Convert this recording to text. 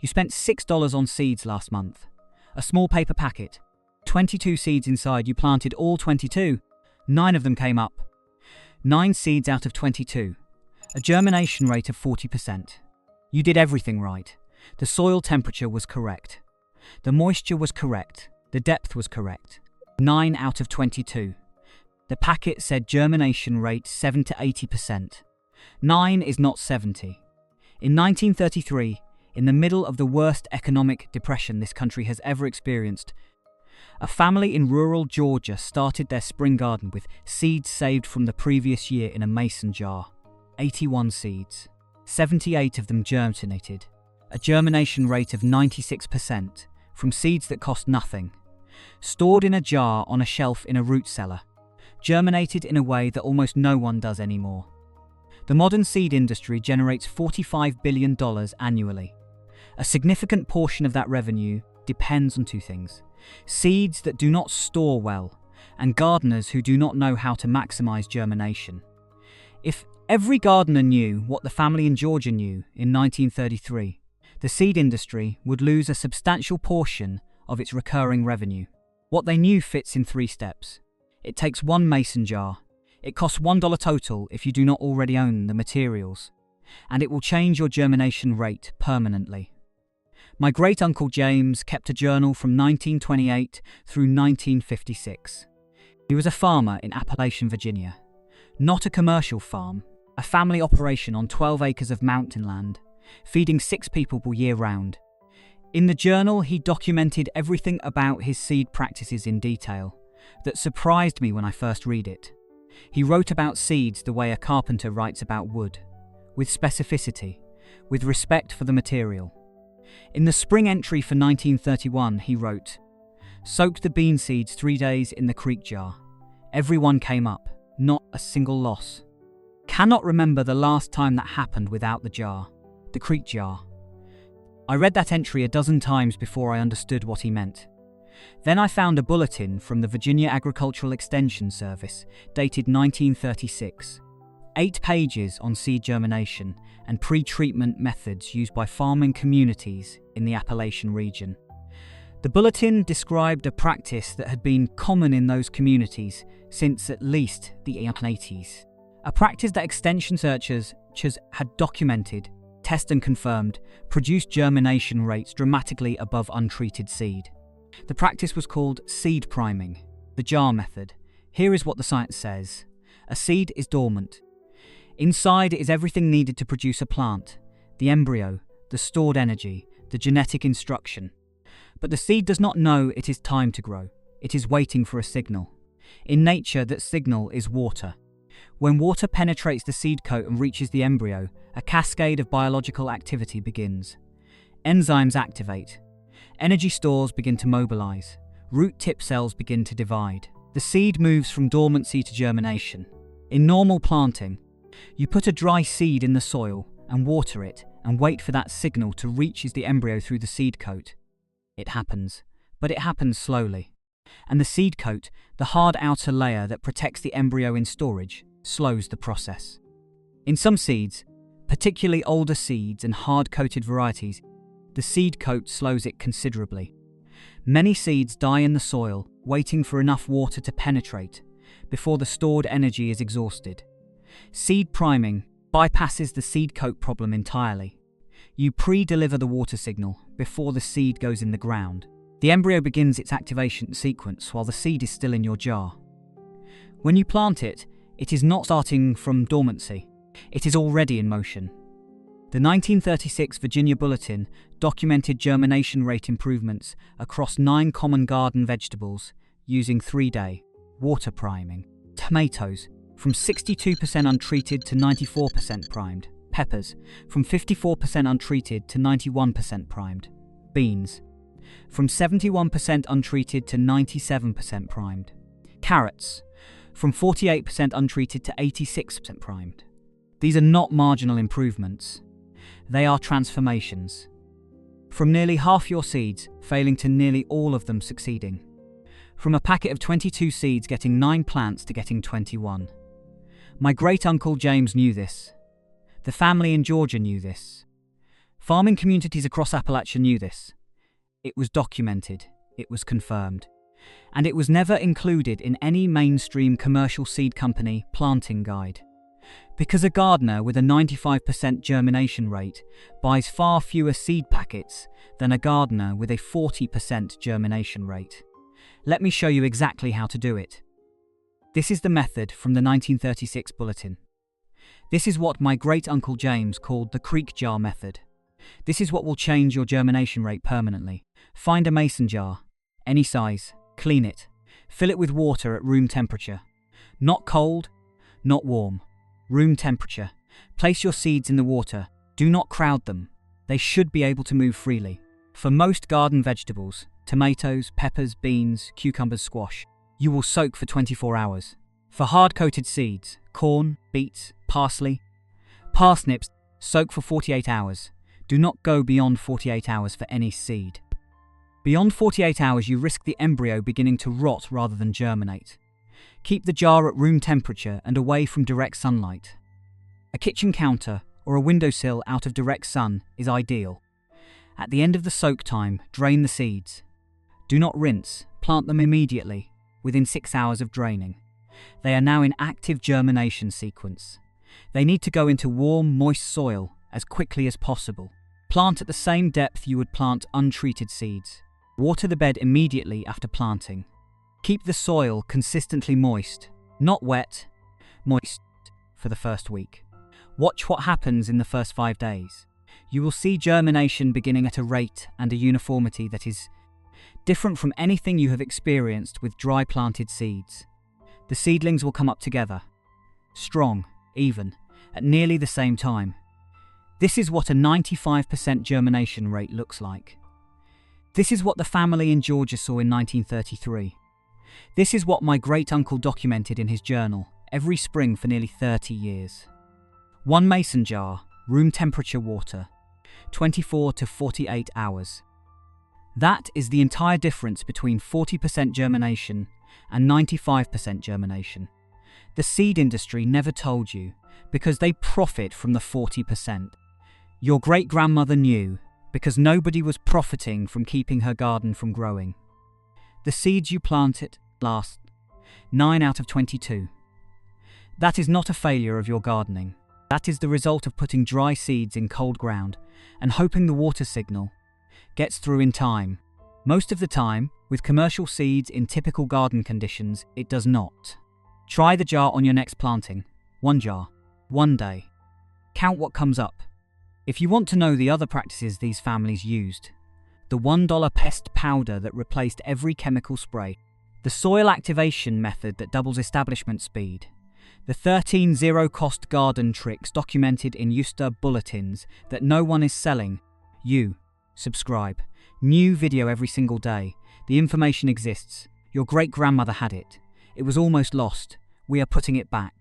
You spent $6 on seeds last month. A small paper packet. 22 seeds inside, you planted all 22. 9 of them came up. 9 seeds out of 22. A germination rate of 40%. You did everything right. The soil temperature was correct. The moisture was correct. The depth was correct. 9 out of 22. The packet said germination rate 7 to 80%. 9 is not 70. In 1933, in the middle of the worst economic depression this country has ever experienced, a family in rural Georgia started their spring garden with seeds saved from the previous year in a mason jar. 81 seeds. 78 of them germinated. A germination rate of 96% from seeds that cost nothing. Stored in a jar on a shelf in a root cellar. Germinated in a way that almost no one does anymore. The modern seed industry generates $45 billion annually. A significant portion of that revenue depends on two things: seeds that do not store well, and gardeners who do not know how to maximize germination. If every gardener knew what the family in Georgia knew in 1933, the seed industry would lose a substantial portion of its recurring revenue. What they knew fits in 3 steps. It takes 1 mason jar. It costs $1 total if you do not already own the materials. And it will change your germination rate permanently. My great-uncle James kept a journal from 1928 through 1956. He was a farmer in Appalachian, Virginia. Not a commercial farm, a family operation on 12 acres of mountain land, feeding 6 people year-round. In the journal, he documented everything about his seed practices in detail that surprised me when I first read it. He wrote about seeds the way a carpenter writes about wood, with specificity, with respect for the material. In the spring entry for 1931, he wrote, "Soaked the bean seeds 3 days in the creek jar. Every one came up, not a single loss. Cannot remember the last time that happened without the jar, the creek jar." I read that entry a dozen times before I understood what he meant. Then I found a bulletin from the Virginia Agricultural Extension Service, dated 1936. 8 pages on seed germination and pre-treatment methods used by farming communities in the Appalachian region. The bulletin described a practice that had been common in those communities since at least the 1880s. A practice that extension researchers had documented, tested and confirmed, produced germination rates dramatically above untreated seed. The practice was called seed priming, the jar method. Here is what the science says. A seed is dormant. Inside is everything needed to produce a plant: the embryo, the stored energy, the genetic instruction. But the seed does not know it is time to grow. It is waiting for a signal. In nature, that signal is water. When water penetrates the seed coat and reaches the embryo, a cascade of biological activity begins. Enzymes activate. Energy stores begin to mobilize. Root tip cells begin to divide. The seed moves from dormancy to germination. In normal planting, you put a dry seed in the soil and water it and wait for that signal to reach the embryo through the seed coat. It happens, but it happens slowly. And the seed coat, the hard outer layer that protects the embryo in storage, slows the process. In some seeds, particularly older seeds and hard-coated varieties, the seed coat slows it considerably. Many seeds die in the soil, waiting for enough water to penetrate before the stored energy is exhausted. Seed priming bypasses the seed coat problem entirely. You pre-deliver the water signal before the seed goes in the ground. The embryo begins its activation sequence while the seed is still in your jar. When you plant it, it is not starting from dormancy. It is already in motion. The 1936 Virginia Bulletin documented germination rate improvements across 9 common garden vegetables using 3-day water priming. Tomatoes, from 62% untreated to 94% primed. Peppers, from 54% untreated to 91% primed. Beans, from 71% untreated to 97% primed. Carrots, from 48% untreated to 86% primed. These are not marginal improvements. They are transformations. From nearly half your seeds failing to nearly all of them succeeding. From a packet of 22 seeds getting 9 plants to getting 21. My great-uncle James knew this. The family in Georgia knew this. Farming communities across Appalachia knew this. It was documented, it was confirmed, and it was never included in any mainstream commercial seed company planting guide. Because a gardener with a 95% germination rate buys far fewer seed packets than a gardener with a 40% germination rate. Let me show you exactly how to do it. This is the method from the 1936 bulletin. This is what my great-uncle James called the creek jar method. This is what will change your germination rate permanently. Find a mason jar, any size, clean it, fill it with water at room temperature. Not cold, not warm. Room temperature. Place your seeds in the water. Do not crowd them. They should be able to move freely. For most garden vegetables, tomatoes, peppers, beans, cucumbers, squash, you will soak for 24 hours. For hard-coated seeds, corn, beets, parsley, parsnips, soak for 48 hours. Do not go beyond 48 hours for any seed. Beyond 48 hours, you risk the embryo beginning to rot rather than germinate. Keep the jar at room temperature and away from direct sunlight. A kitchen counter or a windowsill out of direct sun is ideal. At the end of the soak time, drain the seeds. Do not rinse, plant them immediately, within 6 hours of draining. They are now in active germination sequence. They need to go into warm, moist soil as quickly as possible. Plant at the same depth you would plant untreated seeds. Water the bed immediately after planting. Keep the soil consistently moist, not wet, moist, for the first week. Watch what happens in the first 5 days. You will see germination beginning at a rate and a uniformity that is different from anything you have experienced with dry planted seeds. The seedlings will come up together, strong, even, at nearly the same time. This is what a 95% germination rate looks like. This is what the family in Georgia saw in 1933. This is what my great-uncle documented in his journal every spring for nearly 30 years. 1 mason jar, room temperature water, 24 to 48 hours. That is the entire difference between 40% germination and 95% germination. The seed industry never told you because they profit from the 40%. Your great-grandmother knew because nobody was profiting from keeping her garden from growing. The seeds you planted last 9 out of 22. That is not a failure of your gardening. That is the result of putting dry seeds in cold ground and hoping the water signal gets through in time. Most of the time, with commercial seeds in typical garden conditions, it does not. Try the jar on your next planting. 1 jar, 1 day. Count what comes up. If you want to know the other practices these families used, the $1 pest powder that replaced every chemical spray, the soil activation method that doubles establishment speed, the 13 zero-cost garden tricks documented in USDA bulletins that no one is selling. You subscribe. New video every single day. The information exists. Your great-grandmother had it. It was almost lost. We are putting it back.